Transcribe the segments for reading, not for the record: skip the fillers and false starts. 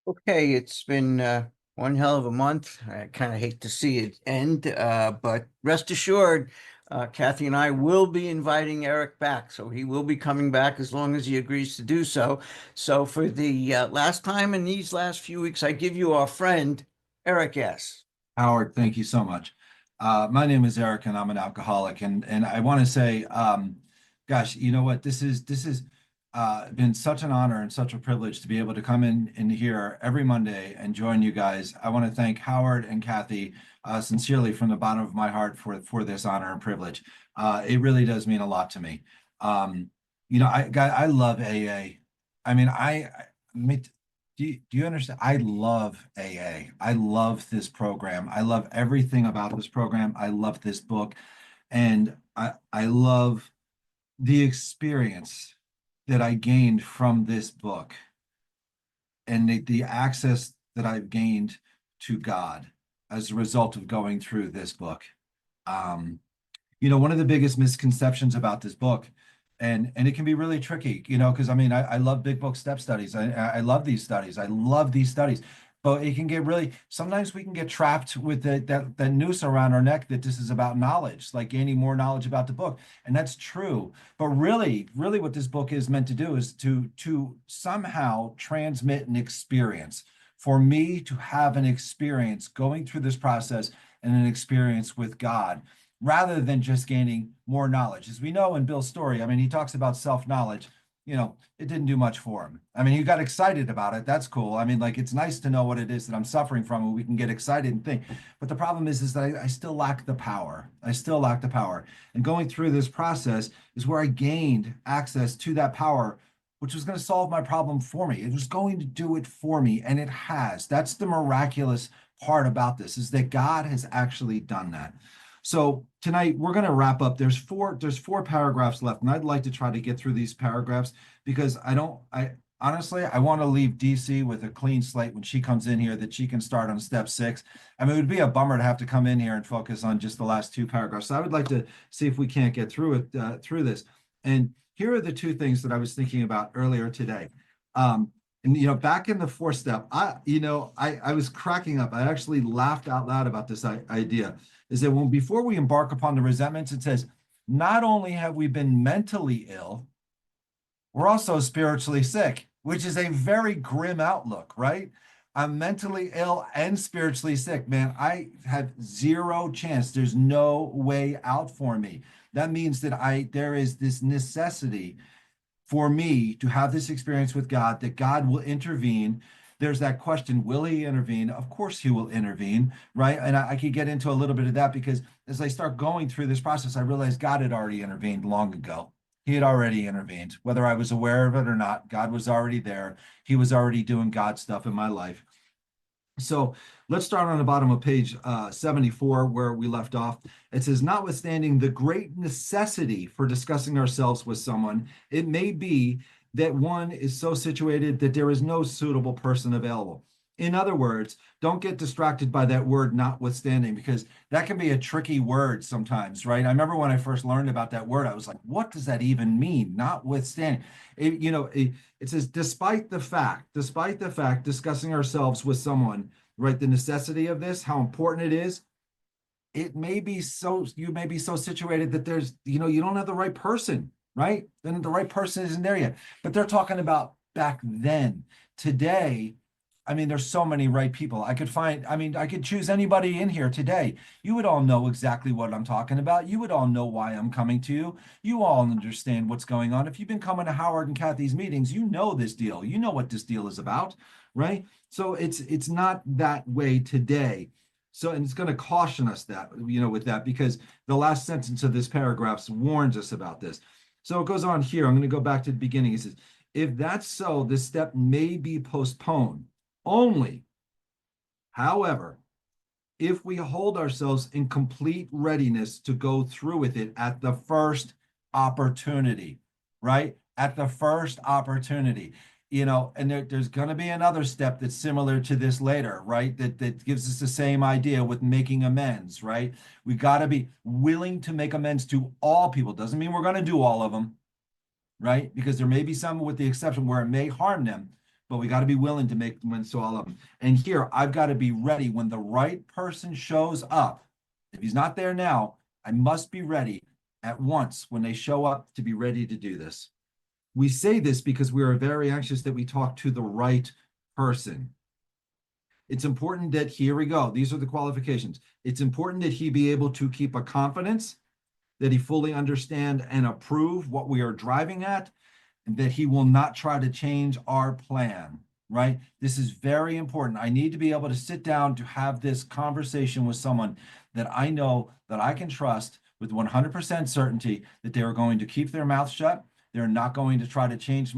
Okay, it's been one hell of a month. I kind of hate to see it end, but rest assured, Kathy and I will be inviting Eric back. So he will be coming back as long as he agrees to do so. So for the last time in these last few weeks, I give you our friend, Eric S. Howard, thank you so much. My name is Eric, and I'm an alcoholic. And I want to say, gosh, you know what? This is been such an honor and such a privilege to be able to come in here every Monday and join you guys. I want to thank Howard and Kathy sincerely from the bottom of my heart for this honor and privilege. It really does mean a lot to me. Um, I love AA. I mean, I do you understand? I love AA. I love this program. I love everything about this program. I love this book. And I love the experience that I gained from this book and the access that I've gained to God as a result of going through this book. Um, One of the biggest misconceptions about this book, and it can be really tricky, because I mean, I love big book step studies. I love these studies. I love these studies. But it can get really, sometimes we can get trapped with that noose around our neck that this is about knowledge, like gaining more knowledge about the book. And that's true. But really what this book is meant to do is to somehow transmit an experience. For me to have an experience going through this process and an experience with God rather than just gaining more knowledge. As we know in Bill's story, I mean, he talks about self-knowledge. It didn't do much for him. I mean, he got excited about it. That's cool. I mean, like, it's nice to know what it is that I'm suffering from, and we can get excited and think. But the problem is that I still lack the power. I still lack the power. And going through this process is where I gained access to that power, which was going to solve my problem for me. It was going to do it for me, and it has. That's the miraculous part about this, is that God has actually done that. So tonight we're going to wrap up. There's four paragraphs left, and I'd like to try to get through these paragraphs because I honestly I want to leave DC with a clean slate when she comes in here, that she can start on step 6. I mean, it would be a bummer to have to come in here and focus on just the last two paragraphs. So I would like to see if we can't get through it through this. And here are the two things that I was thinking about earlier today. And back in the 4th step, I was cracking up. I actually laughed out loud about this idea. Is that when before we embark upon the resentments, it says, not only have we been mentally ill, we're also spiritually sick, which is a very grim outlook, right? I'm mentally ill and spiritually sick, man. I have zero chance. There's no way out for me. That means that there is this necessity for me to have this experience with God, that God will intervene. There's that question, will he intervene? Of course he will intervene, right? And I could get into a little bit of that because as I start going through this process, I realized God had already intervened long ago. He had already intervened. Whether I was aware of it or not, God was already there. He was already doing God stuff in my life. So let's start on the bottom of page 74, where we left off. It says, notwithstanding the great necessity for discussing ourselves with someone, it may be that one is so situated that there is no suitable person available. In other words, don't get distracted by that word notwithstanding, because that can be a tricky word sometimes, right? I remember when I first learned about that word, I was like, what does that even mean? Notwithstanding. It says, despite the fact, discussing ourselves with someone, right? The necessity of this, how important it is. You may be so situated that you don't have the right person, right? Then the right person isn't there yet. But they're talking about back then. Today, I mean, there's so many right people. I could choose anybody in here today. You would all know exactly what I'm talking about. You would all know why I'm coming to you. You all understand what's going on. If you've been coming to Howard and Kathy's meetings, you know this deal. You know what this deal is about, right? So it's not that way today. So, and it's going to caution us that, with that, because the last sentence of this paragraph warns us about this. So it goes on here. I'm going to go back to the beginning. It says, if that's so, this step may be postponed. Only, however, if we hold ourselves in complete readiness to go through with it at the first opportunity, right? At the first opportunity, and there's going to be another step that's similar to this later, right? That gives us the same idea with making amends, right? We got to be willing to make amends to all people. Doesn't mean we're going to do all of them, right? Because there may be some with the exception where it may harm them. but we got to be willing to make them into all of them. And here, I've got to be ready when the right person shows up. If he's not there now, I must be ready at once when they show up to be ready to do this. We say this because we are very anxious that we talk to the right person. It's important that, here we go, these are the qualifications. It's important that he be able to keep a confidence, that he fully understand and approve what we are driving at, and that he will not try to change our plan, right? This is very important. I need to be able to sit down to have this conversation with someone that I know that I can trust with 100% certainty that they are going to keep their mouth shut. They're not going to try to change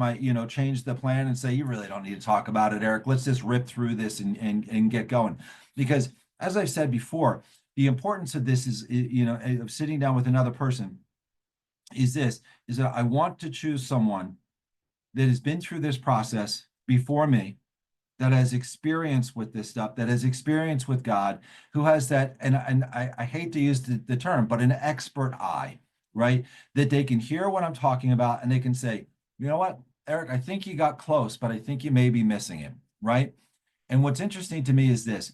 change the plan and say, you really don't need to talk about it, Eric. Let's just rip through this and get going. Because as I've said before, the importance of this is, of sitting down with another person is that I want to choose someone that has been through this process before me, that has experience with this stuff, that has experience with God, who has that, and I hate to use the term, but an expert eye, right? That they can hear what I'm talking about and they can say, you know what, Eric, I think you got close, but I think you may be missing it, right? And what's interesting to me is that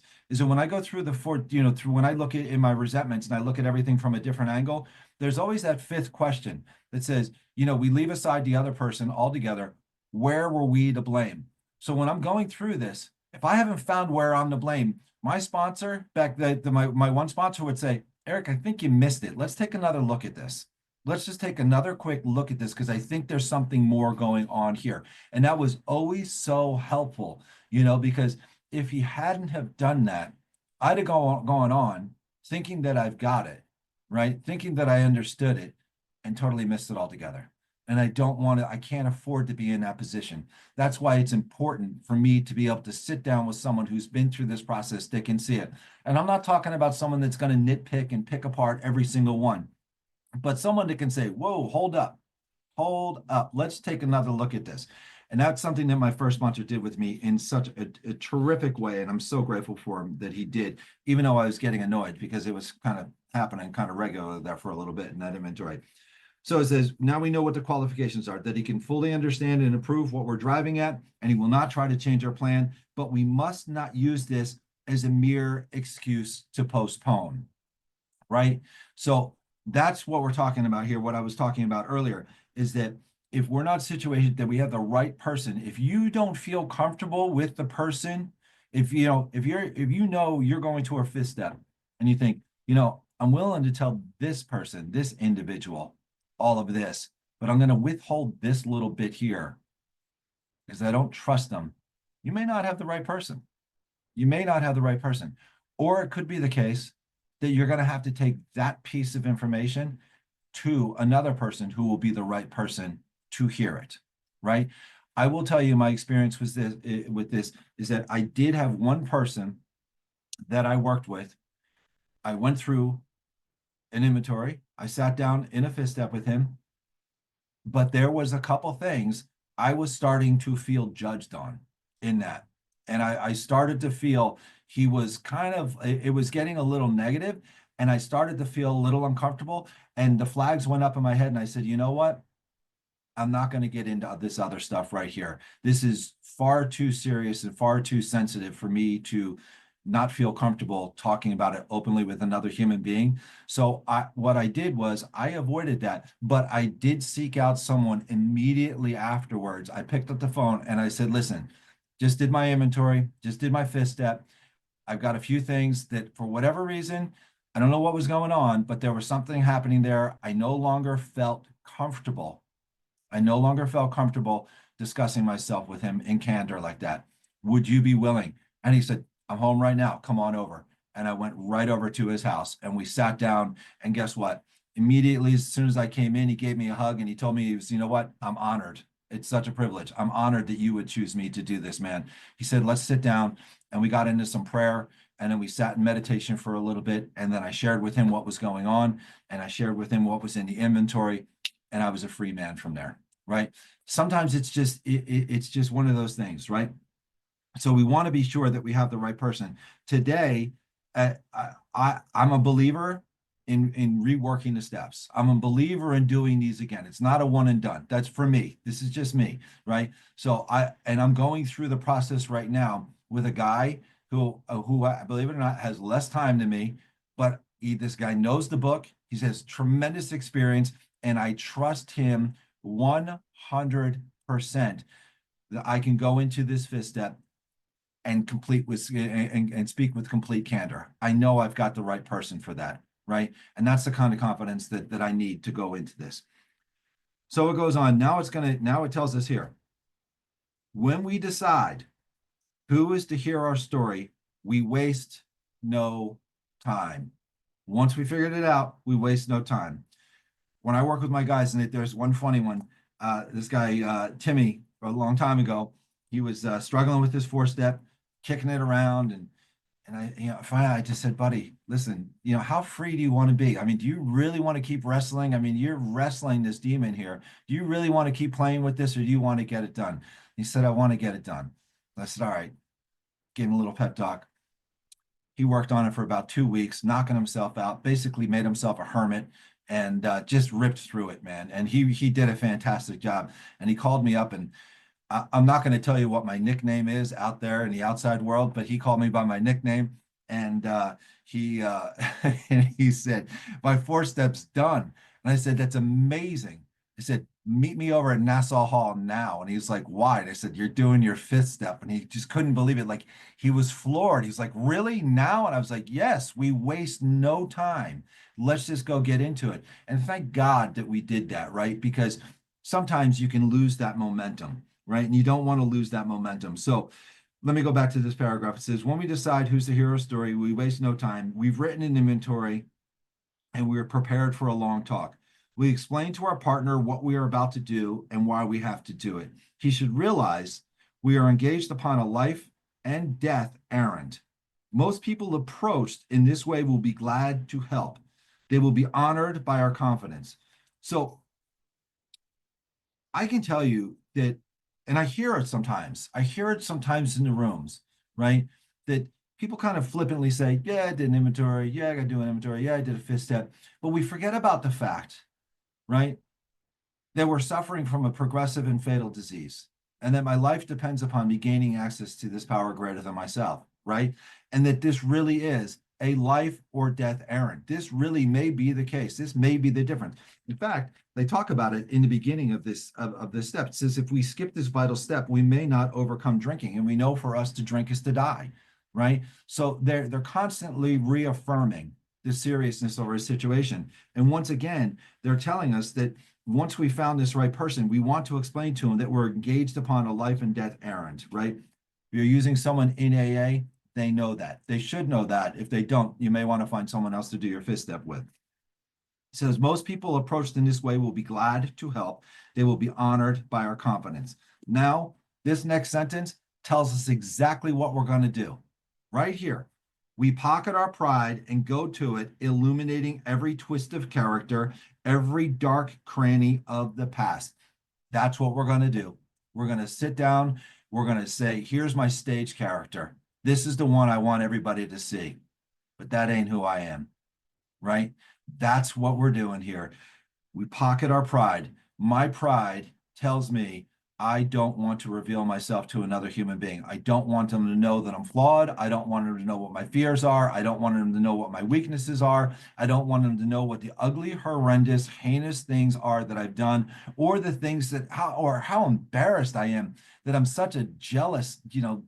when I go through when I look at in my resentments and I look at everything from a different angle, there's always that fifth question that says, we leave aside the other person altogether. Where were we to blame? So when I'm going through this, if I haven't found where I'm to blame, my sponsor my one sponsor would say, Eric, I think you missed it. Let's take another look at this. Let's just take another quick look at this because I think there's something more going on here. And that was always so helpful, because if he hadn't have done that, I'd have gone on thinking that I've got it, right? Thinking that I understood it and totally missed it altogether. And I can't afford to be in that position. That's why it's important for me to be able to sit down with someone who's been through this process that can see it. And I'm not talking about someone that's going to nitpick and pick apart every single one, but someone that can say, whoa, hold up, let's take another look at this. And that's something that my first sponsor did with me in such a terrific way. And I'm so grateful for him that he did, even though I was getting annoyed because it was kind of happening kind of regularly there for a little bit in that inventory. So it says, now we know what the qualifications are, that he can fully understand and approve what we're driving at, and he will not try to change our plan, but we must not use this as a mere excuse to postpone, right? So that's what we're talking about here. What I was talking about earlier is that if we're not situated that we have the right person, if you don't feel comfortable with the person, if you're going to a fifth step and you think, I'm willing to tell this person, this individual, all of this, but I'm going to withhold this little bit here because I don't trust them. You may not have the right person. You may not have the right person. Or it could be the case that you're going to have to take that piece of information to another person who will be the right person to hear it, right? I will tell you my experience with this is that I did have one person that I worked with. I went through an inventory. I sat down in a fifth step with him, but there was a couple things I was starting to feel judged on in that. And I started to feel he was it was getting a little negative, and I started to feel a little uncomfortable, and the flags went up in my head, and I said, you know what? I'm not going to get into this other stuff right here. This is far too serious and far too sensitive for me to not feel comfortable talking about it openly with another human being. So what I did was I avoided that, but I did seek out someone immediately afterwards. I picked up the phone and I said, listen, just did my inventory, just did my fifth step. I've got a few things that for whatever reason, I don't know what was going on, but there was something happening there. I no longer felt comfortable. Discussing myself with him in candor like that. Would you be willing? And he said, I'm home right now. Come on over. And I went right over to his house and we sat down. And guess what? Immediately, as soon as I came in, he gave me a hug and he told me, you know what? I'm honored. It's such a privilege. I'm honored that you would choose me to do this, man. He said, let's sit down. And we got into some prayer. And then we sat in meditation for a little bit. And then I shared with him what was going on. And I shared with him what was in the inventory. And I was a free man from there, right? Sometimes it's just one of those things, right? So we want to be sure that we have the right person. Today, I'm a believer in reworking the steps. I'm a believer in doing these again. It's not a one and done. That's for me. This is just me, right? So I'm going through the process right now with a guy who believe it or not has less time than me, but this guy knows the book. He has tremendous experience, and I trust him 100% that I can go into this fifth step and complete with and speak with complete candor. I know I've got the right person for that, right? And that's the kind of confidence that I need to go into this. So it goes on. Now it tells us here. When we decide who is to hear our story, we waste no time. Once we figured it out, we waste no time. When I work with my guys, and there's one funny one, this guy, Timmy, a long time ago, he was struggling with this four-step, kicking it around, and finally I just said, buddy, listen, how free do you want to be? I mean, do you really want to keep wrestling? I mean, you're wrestling this demon here. Do you really want to keep playing with this, or do you want to get it done? He said, I want to get it done. I said, all right. Gave him a little pep talk. He worked on it for about 2 weeks, knocking himself out, basically made himself a hermit, and just ripped through it, man. And he did a fantastic job. And he called me up, and I'm not going to tell you what my nickname is out there in the outside world, but he called me by my nickname, and he and he said, "My four steps done." And I said, "That's amazing." I said, "Meet me over at Nassau Hall now." And he was like, "Why?" And I said, "You're doing your fifth step." And he just couldn't believe it. Like, he was floored. He's like, "Really now?" And I was like, "Yes, we waste no time. Let's just go get into it." And thank God that we did that, right? Because sometimes you can lose that momentum, right? And you don't want to lose that momentum. So let me go back to this paragraph. It says, when we decide who's the hero story, we waste no time. We've written an inventory, and we're prepared for a long talk. We explain to our partner what we are about to do and why we have to do it. He should realize we are engaged upon a life and death errand. Most people approached in this way will be glad to help. They will be honored by our confidence. So I can tell you that, and I hear it sometimes. I hear it sometimes in the rooms, right? That people kind of flippantly say, yeah, I did an inventory. Yeah, I got to do an inventory. Yeah, I did a fifth step. But we forget about the fact, right, that we're suffering from a progressive and fatal disease, and that my life depends upon me gaining access to this power greater than myself, right? And that this really is a life or death errand. This really may be the case. This may be the difference. In fact, they talk about it in the beginning of this step. It says, if we skip this vital step, we may not overcome drinking. And we know for us to drink is to die, right? So they're constantly reaffirming the seriousness of our situation. And once again, they're telling us that once we found this right person, we want to explain to them that we're engaged upon a life and death errand, right? If you're using someone in AA, they know that. They should know that. If they don't, you may want to find someone else to do your fifth step with. It says, most people approached in this way will be glad to help. They will be honored by our confidence. Now, this next sentence tells us exactly what we're going to do. Right here. We pocket our pride and go to it, illuminating every twist of character, every dark cranny of the past. That's what we're going to do. We're going to sit down. We're going to say, here's my stage character. This is the one I want everybody to see. But that ain't who I am, right? That's what we're doing here. We pocket our pride. My pride tells me I don't want to reveal myself to another human being. I don't want them to know that I'm flawed. I don't want them to know what my fears are. I don't want them to know what my weaknesses are. I don't want them to know what the ugly, horrendous, heinous things are that I've done, or the things that how embarrassed I am that I'm such a jealous, you know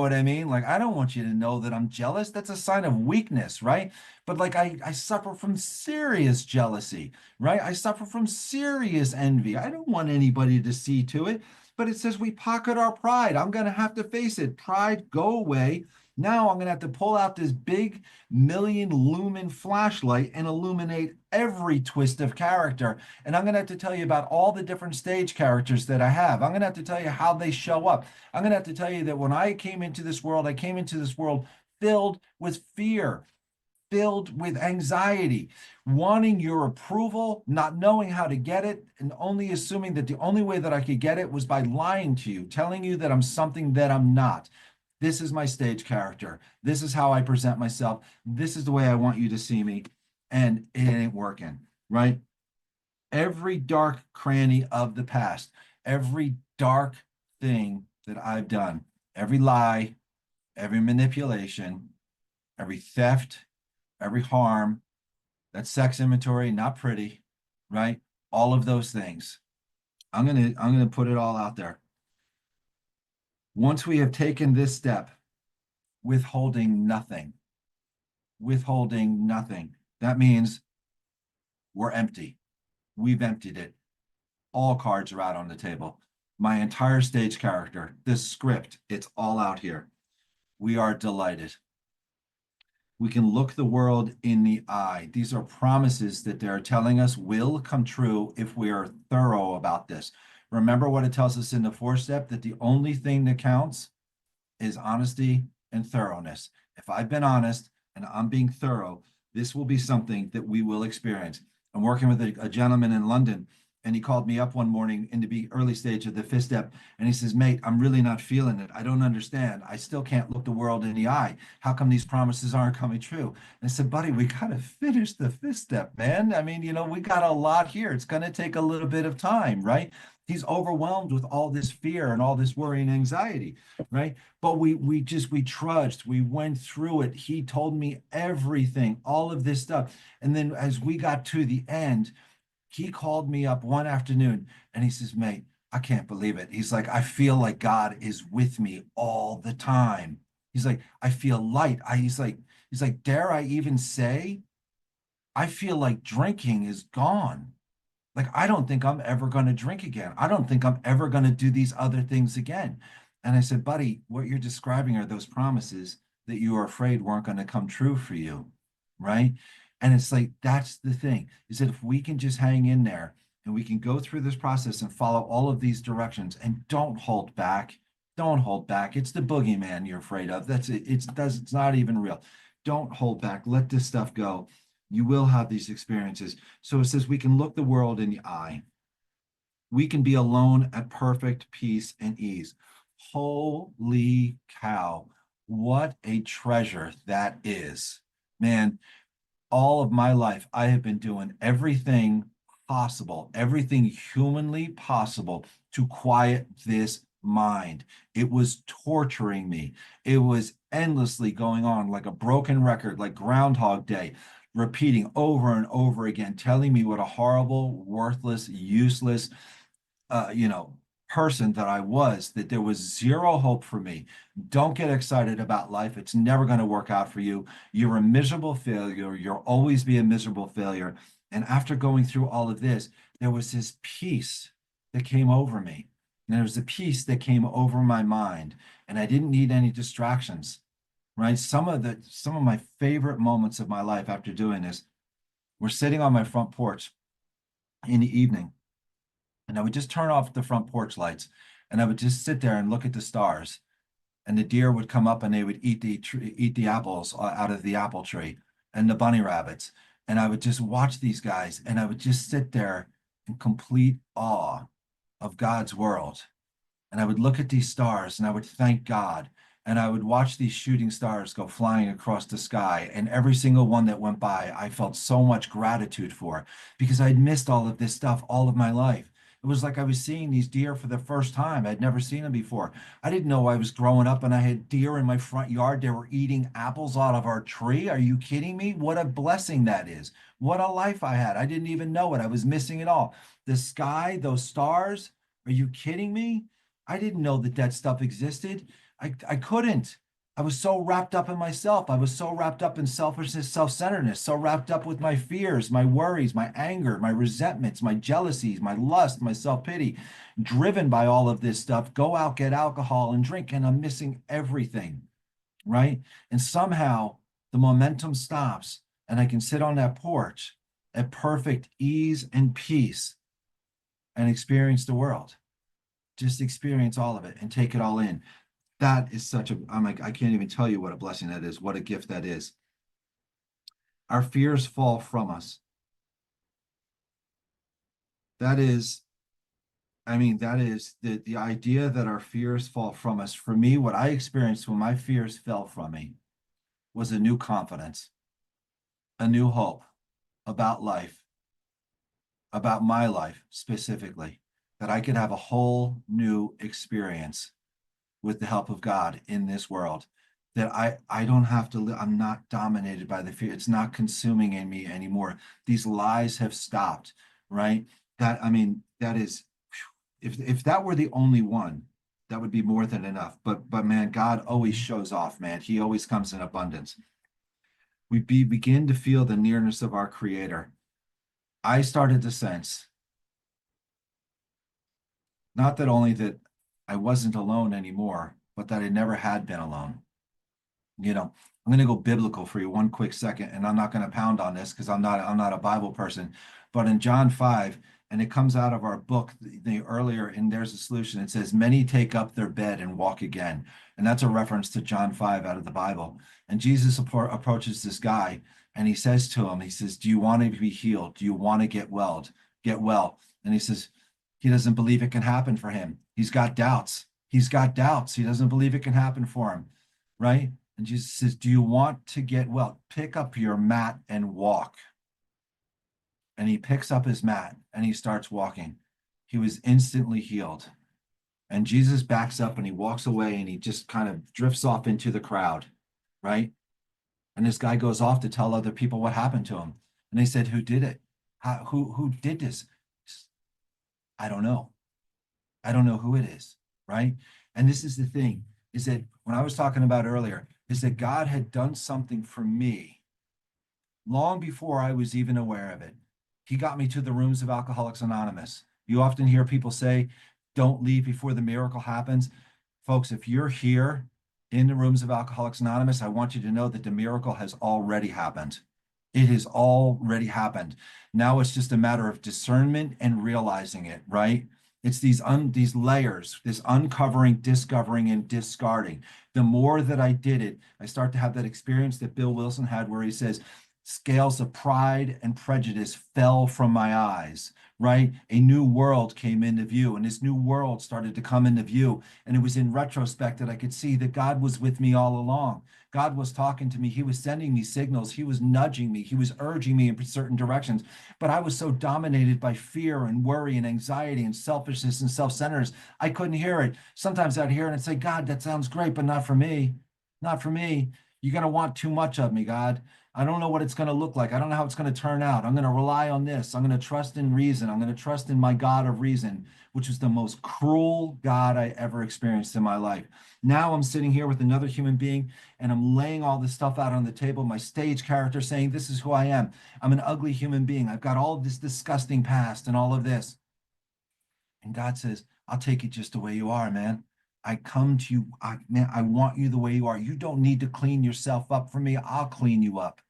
what I mean? Like, I don't want you to know that I'm jealous. That's a sign of weakness, right? But like, I suffer from serious jealousy, right? I suffer from serious envy. I don't want anybody to see to it. But it says we pocket our pride. I'm going to have to face it. Pride, go away. Now I'm going to have to pull out this big million lumen flashlight and illuminate every twist of character. And I'm going to have to tell you about all the different stage characters that I have. I'm going to have to tell you how they show up. I'm going to have to tell you that when I came into this world, I came into this world filled with fear, filled with anxiety, wanting your approval, not knowing how to get it, and only assuming that the only way that I could get it was by lying to you, telling you that I'm something that I'm not. This is my stage character. This is how I present myself. This is the way I want you to see me. and it ain't working, right? Every dark cranny of the past, every dark thing that I've done, every lie, every manipulation, every theft, every harm, that sex inventory, not pretty, right? All of those things. I'm gonna put it all out there. Once we have taken this step, withholding nothing, withholding nothing. That means we're empty. We've emptied it. All cards are out on the table. My entire stage character, this script, it's all out here. We are delighted. We can look the world in the eye. These are promises that they're telling us will come true if we are thorough about this. Remember what it tells us in the fourth step, that the only thing that counts is honesty and thoroughness. If I've been honest and I'm being thorough, this will be something that we will experience. I'm working with a gentleman in London, and he called me up one morning in the early stage of the fifth step, and he says, "Mate, I'm really not feeling it. I don't understand. I still can't look the world in the eye. How come these promises aren't coming true?" And I said, "Buddy, we got to finish the fifth step, man. I mean, we got a lot here. It's going to take a little bit of time, right?" He's overwhelmed with all this fear and all this worry and anxiety, right? But we trudged, we went through it. He told me everything, all of this stuff. And then as we got to the end, he called me up one afternoon and he says, "Mate, I can't believe it." He's like, "I feel like God is with me all the time." He's like, "I feel light." He's like, "Dare I even say, I feel like drinking is gone. Like, I don't think I'm ever going to drink again. I don't think I'm ever going to do these other things again." And I said, "Buddy, what you're describing are those promises that you were afraid weren't going to come true for you." Right. And it's like, that's the thing, is that if we can just hang in there and we can go through this process and follow all of these directions and don't hold back, don't hold back. It's the boogeyman you're afraid of. That's it. It's not even real. Don't hold back. Let this stuff go. You will have these experiences. So it says we can look the world in the eye. We can be alone at perfect peace and ease. Holy cow. What a treasure that is. Man, all of my life, I have been doing everything possible, everything humanly possible to quiet this mind. It was torturing me. It was endlessly going on like a broken record, like Groundhog Day, repeating over and over again, telling me what a horrible, worthless, useless, uh, you know, person that I was, that there was zero hope for me. Don't get excited about life. It's never going to work out for you. You're a miserable failure. You'll always be a miserable failure. And after going through all of this, there was this peace that came over me. And there was a peace that came over my mind. And I didn't need any distractions, right? Some of my favorite moments of my life after doing this were sitting on my front porch in the evening, and I would just turn off the front porch lights, and I would just sit there and look at the stars. And the deer would come up and they would eat the apples out of the apple tree, and the bunny rabbits. And I would just watch these guys, and I would just sit there in complete awe of God's world. And I would look at these stars and I would thank God. And I would watch these shooting stars go flying across the sky. And every single one that went by, I felt so much gratitude for, because I'd missed all of this stuff all of my life. It was like I was seeing these deer for the first time. I'd never seen them before. I didn't know I was growing up and I had deer in my front yard. They were eating apples out of our tree. Are you kidding me? What a blessing that is. What a life I had. I didn't even know it. I was missing it all. The sky, those stars. Are you kidding me? I didn't know that that stuff existed. I couldn't. I was so wrapped up in myself. I was so wrapped up in selfishness, self-centeredness, so wrapped up with my fears, my worries, my anger, my resentments, my jealousies, my lust, my self-pity, driven by all of this stuff. Go out, get alcohol and drink, and I'm missing everything, right? And somehow the momentum stops, and I can sit on that porch at perfect ease and peace and experience the world. Just experience all of it and take it all in. That is I'm like, I can't even tell you what a blessing that is, what a gift that is. Our fears fall from us. That is, that is the idea that our fears fall from us. For me, what I experienced when my fears fell from me was a new confidence, a new hope, about life, about my life specifically, that I could have a whole new experience with the help of God in this world. That I don't have to, I'm not dominated by the fear. It's not consuming in me anymore. These lies have stopped, right? That, I mean, that is, if that were the only one, that would be more than enough. But man, God always shows off, man. He always comes in abundance. Begin to feel the nearness of our Creator. I started to sense, not that only that I wasn't alone anymore, but that I never had been alone. You know, I'm going to go biblical for you one quick second, and I'm not going to pound on this because I'm not a Bible person, but in John 5, and it comes out of our book the earlier, and there's a solution. It says, many take up their bed and walk again. And that's a reference to John 5 out of the Bible. And Jesus approaches this guy and he says to him, he says, do you want to be healed? Do you want to get well? Get well. And he says, he doesn't believe it can happen for him. He's got doubts. He's got doubts. He doesn't believe it can happen for him. Right? And Jesus says, do you want to get well? Pick up your mat and walk. And he picks up his mat and he starts walking. He was instantly healed. And Jesus backs up and he walks away and he just kind of drifts off into the crowd, right? And this guy goes off to tell other people what happened to him. And they said, who did it? Who did this? I don't know. I don't know who it is, right? And this is the thing, is that when I was talking about earlier, is that God had done something for me long before I was even aware of it. He got me to the rooms of Alcoholics Anonymous. You often hear people say, don't leave before the miracle happens. Folks, if you're here in the rooms of Alcoholics Anonymous, I want you to know that the miracle has already happened. It has already happened. Now it's just a matter of discernment and realizing it, right? It's these layers, this uncovering, discovering, and discarding. The more that I did it, I start to have that experience that Bill Wilson had where he says, scales of pride and prejudice fell from my eyes, right? A new world came into view, and this new world started to come into view. And it was in retrospect that I could see that God was with me all along. God was talking to me. He was sending me signals. He was nudging me. He was urging me in certain directions. But I was so dominated by fear and worry and anxiety and selfishness and self-centeredness, I couldn't hear it. Sometimes I'd hear it and say, God, that sounds great, but not for me. Not for me. You're going to want too much of me, God. I don't know what it's going to look like. I don't know how it's going to turn out. I'm going to rely on this. I'm going to trust in reason. I'm going to trust in my God of reason, which is the most cruel God I ever experienced in my life. Now I'm sitting here with another human being and I'm laying all this stuff out on the table. My stage character saying, this is who I am. I'm an ugly human being. I've got all of this disgusting past and all of this. And God says, I'll take you just the way you are, man. I come to you, man, I want you the way you are. You don't need to clean yourself up for me. I'll clean you up.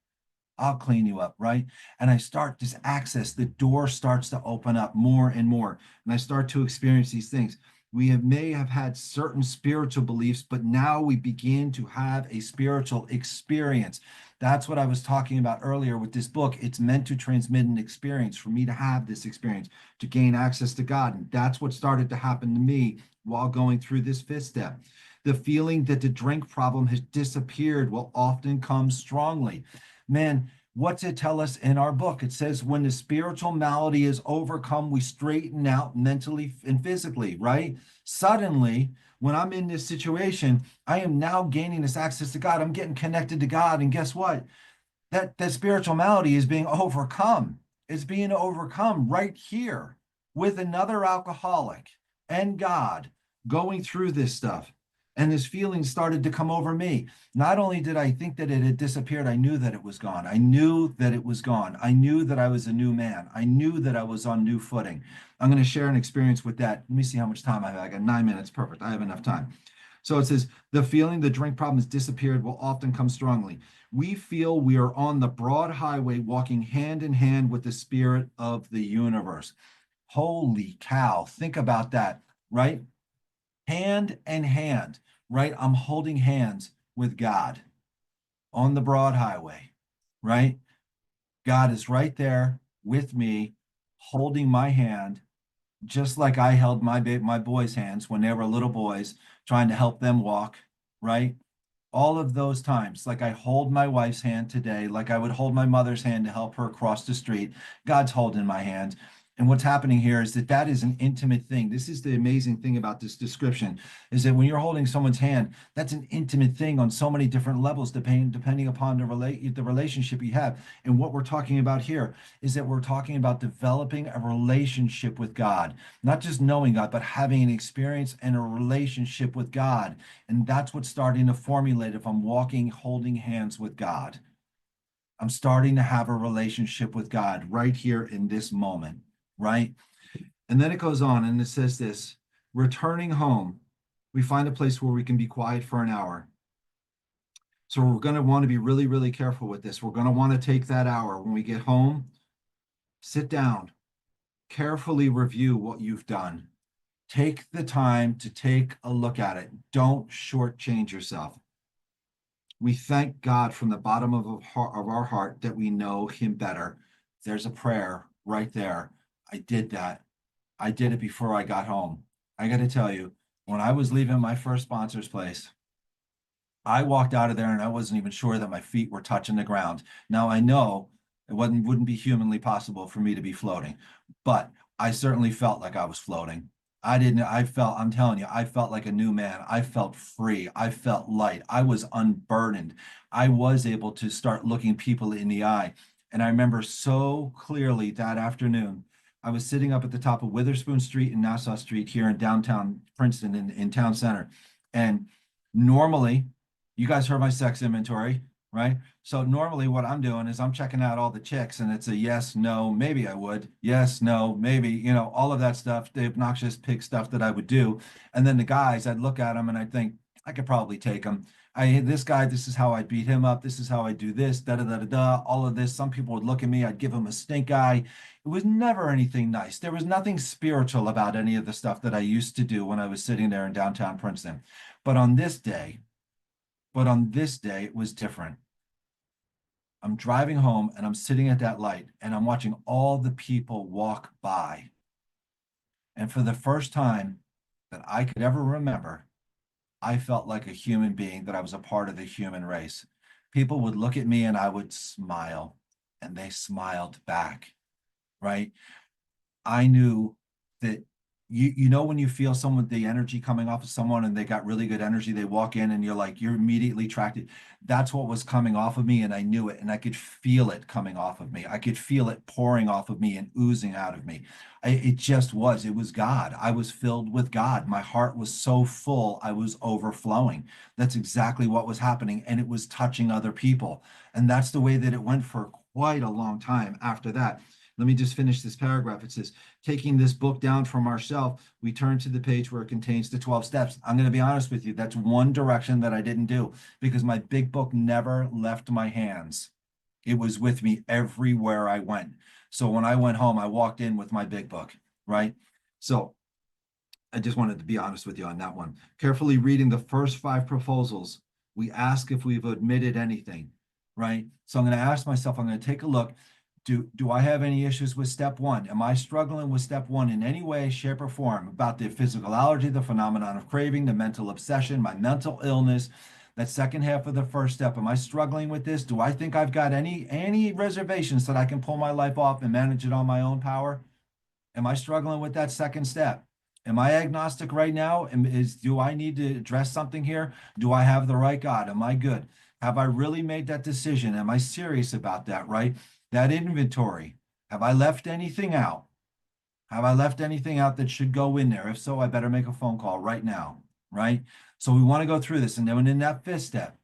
I'll clean you up, right? And I start this access, the door starts to open up more and more. And I start to experience these things. May have had certain spiritual beliefs, but now we begin to have a spiritual experience. That's what I was talking about earlier with this book. It's meant to transmit an experience, for me to have this experience, to gain access to God. And that's what started to happen to me while going through this fifth step. The feeling that the drink problem has disappeared will often come strongly. Man, what's it tell us in our book? It says when the spiritual malady is overcome, we straighten out mentally and physically, right? Suddenly, when I'm in this situation, I am now gaining this access to God. I'm getting connected to God. And guess what? That spiritual malady is being overcome. It's being overcome right here with another alcoholic and God going through this stuff. And this feeling started to come over me. Not only did I think that it had disappeared, I knew that it was gone. I knew that it was gone. I knew that I was a new man. I knew that I was on new footing. I'm going to share an experience with that. Let me see how much time I have. I got 9 minutes. Perfect. I have enough time. So it says, the feeling the drink problem has disappeared will often come strongly. We feel we are on the broad highway walking hand in hand with the spirit of the universe. Holy cow. Think about that, right? Hand in hand, right? I'm holding hands with God on the broad highway, right? God is right there with me, holding my hand, just like I held my boys' hands when they were little boys, trying to help them walk, right? all of those times, like I hold my wife's hand today, like I would hold my mother's hand to help her across the street, God's holding my hand. And what's happening here is that that is an intimate thing. This is the amazing thing about this description, is that when you're holding someone's hand, that's an intimate thing on so many different levels, depending upon the relationship you have. And what we're talking about here is that we're talking about developing a relationship with God, not just knowing God, but having an experience and a relationship with God. And that's what's starting to formulate if I'm walking, holding hands with God. I'm starting to have a relationship with God right here in this moment, right? And then it goes on and it says this: returning home, we find a place where we can be quiet for an hour. So we're going to want to be really, really careful with this. We're going to want to take that hour when we get home, sit down, carefully review what you've done. Take the time to take a look at it. Don't shortchange yourself. We thank God from the bottom of our heart that we know Him better. There's a prayer right there. I did that. I did it before I got home. I got to tell you, when I was leaving my first sponsor's place, I walked out of there and I wasn't even sure that my feet were touching the ground. Now I know it wouldn't be humanly possible for me to be floating, but I certainly felt like I was floating. I'm telling you, I felt like a new man. I felt free. I felt light. I was unburdened. I was able to start looking people in the eye. And I remember so clearly that afternoon, I was sitting up at the top of Witherspoon Street and Nassau Street here in downtown Princeton in town center. And normally, you guys heard my sex inventory, right? So normally what I'm doing is I'm checking out all the chicks and it's a yes, no, maybe I would. Yes, no, maybe, all of that stuff, the obnoxious pig stuff that I would do. And then the guys, I'd look at them and I'd think, I could probably take them. This guy, this is how I beat him up. This is how I do this, da da da da da, all of this. Some people would look at me, I'd give them a stink eye. It was never anything nice. There was nothing spiritual about any of the stuff that I used to do when I was sitting there in downtown Princeton. But on this day, it was different. I'm driving home and I'm sitting at that light and I'm watching all the people walk by. And for the first time that I could ever remember, I felt like a human being, that I was a part of the human race. People would look at me and I would smile and they smiled back, right? I knew that you know when you feel someone, the energy coming off of someone and they got really good energy, they walk in and you're immediately attracted. That's what was coming off of me and I knew it and I could feel it coming off of me. I could feel it pouring off of me and oozing out of me. It was God. I was filled with God. My heart was so full, I was overflowing. That's exactly what was happening and it was touching other people. And that's the way that it went for quite a long time after that. Let me just finish this paragraph. It says, taking this book down from our shelf, we turn to the page where it contains the 12 steps. I'm going to be honest with you. That's one direction that I didn't do because my big book never left my hands. It was with me everywhere I went. So when I went home, I walked in with my big book, right? So I just wanted to be honest with you on that one. Carefully reading the first 5 proposals, we ask if we've omitted anything, right? So I'm going to ask myself, I'm going to take a look. Do I have any issues with step 1? Am I struggling with step 1 in any way, shape, or form about the physical allergy, the phenomenon of craving, the mental obsession, my mental illness, that second half of the first step? Am I struggling with this? Do I think I've got any reservations that I can pull my life off and manage it on my own power? Am I struggling with that second step? Am I agnostic right now? Do I need to address something here? Do I have the right God? Am I good? Have I really made that decision? Am I serious about that, right? That inventory. Have I left anything out? Have I left anything out that should go in there? If so, I better make a phone call right now, right? So we want to go through this. And then in that 5th step,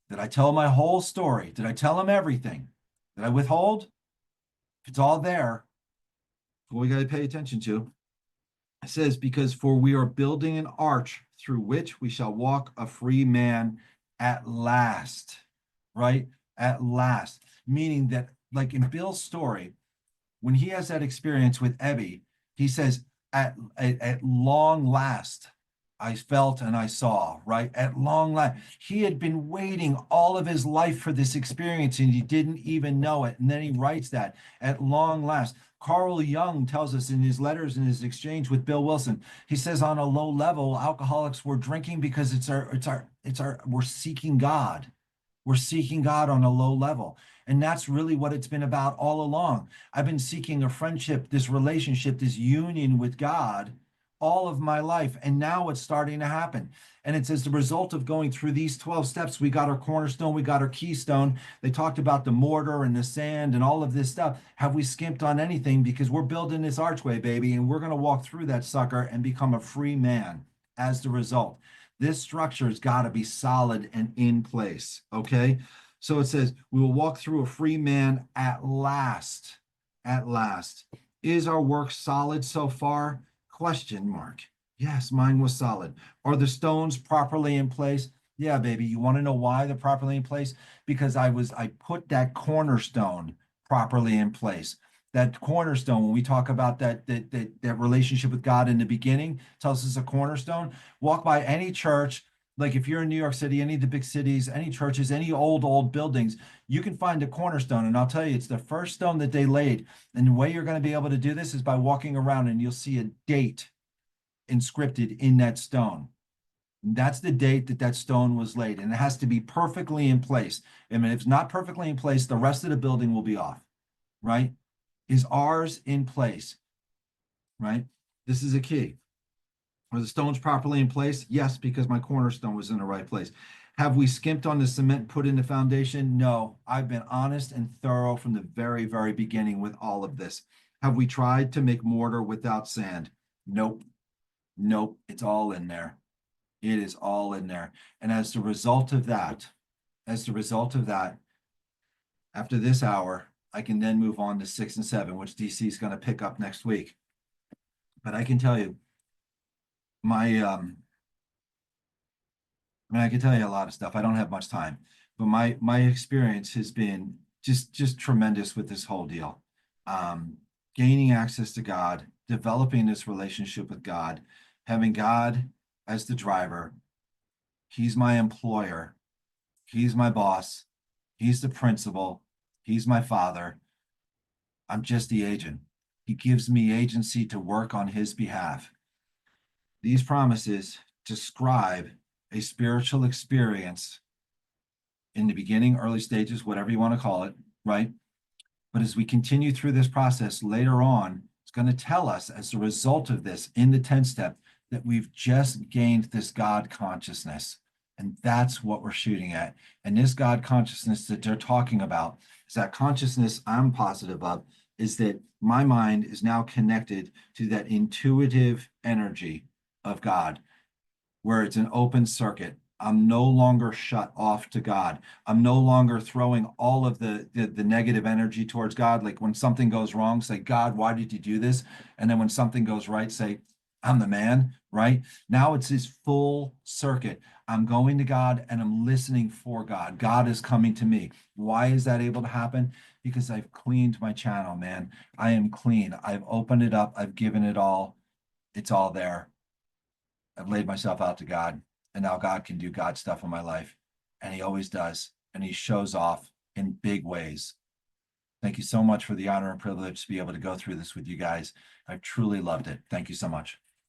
did I tell my whole story? Did I tell him everything? Did I withhold? If it's all there, what we got to pay attention to. It says, because for we are building an arch through which we shall walk a free man at last, right? At last, meaning that, like in Bill's story, when he has that experience with Ebby, he says, at long last, I felt and I saw, right? At long last. He had been waiting all of his life for this experience and he didn't even know it. And then he writes that at long last. Carl Jung tells us in his letters in his exchange with Bill Wilson, he says on a low level, alcoholics were drinking because we're seeking God. We're seeking God on a low level. And that's really what it's been about all along. I've been seeking a friendship, this relationship, this union with God all of my life. And now it's starting to happen. And it's as the result of going through these 12 steps. We got our cornerstone, we got our keystone. They talked about the mortar and the sand and all of this stuff. Have we skimped on anything? Because we're building this archway, baby, and we're going to walk through that sucker and become a free man as the result. This structure has got to be solid and in place. Okay. So it says, we will walk through a free man at last. At last. Is our work solid so far? Question mark. Yes, mine was solid. Are the stones properly in place? Yeah, baby. You want to know why they're properly in place? Because I put that cornerstone properly in place. That cornerstone, when we talk about that relationship with God in the beginning, tells us a cornerstone. Walk by any church, like if you're in New York City, any of the big cities, any churches, any old buildings, you can find a cornerstone. And I'll tell you, it's the first stone that they laid. And the way you're going to be able to do this is by walking around, and you'll see a date inscripted in that stone. And that's the date that stone was laid. And it has to be perfectly in place. I mean, if it's not perfectly in place, the rest of the building will be off, right? Is ours in place, right? This is a key. Are the stones properly in place? Yes, because my cornerstone was in the right place. Have we skimped on the cement put in the foundation? No, I've been honest and thorough from the very, very beginning with all of this. Have we tried to make mortar without sand? Nope. Nope. It's all in there. It is all in there. And as the result of that, after this hour, I can then move on to 6 and 7, which DC is going to pick up next week. But I can tell you, I can tell you a lot of stuff. I don't have much time, but my experience has been just tremendous with this whole deal. Gaining access to God, developing this relationship with God, having God as the driver. He's my employer. He's my boss. He's the principal. He's my father. I'm just the agent. He gives me agency to work on his behalf. These promises describe a spiritual experience in the beginning, early stages, whatever you want to call it, right? But as we continue through this process later on, it's going to tell us as a result of this in the 10th step that we've just gained this God consciousness. And that's what we're shooting at. And this God consciousness that they're talking about is that consciousness I'm positive of, is that my mind is now connected to that intuitive energy of God, where it's an open circuit. I'm no longer shut off to God. I'm no longer throwing all of the negative energy towards God. Like when something goes wrong, say, God, why did you do this? And then when something goes right, say, I'm the man, right? Now it's this full circuit. I'm going to God and I'm listening for God. God is coming to me. Why is that able to happen? Because I've cleaned my channel, man. I am clean. I've opened it up. I've given it all. It's all there. I've laid myself out to God, and now God can do God stuff in my life. And he always does. And he shows off in big ways. Thank you so much for the honor and privilege to be able to go through this with you guys. I've truly loved it. Thank you so much.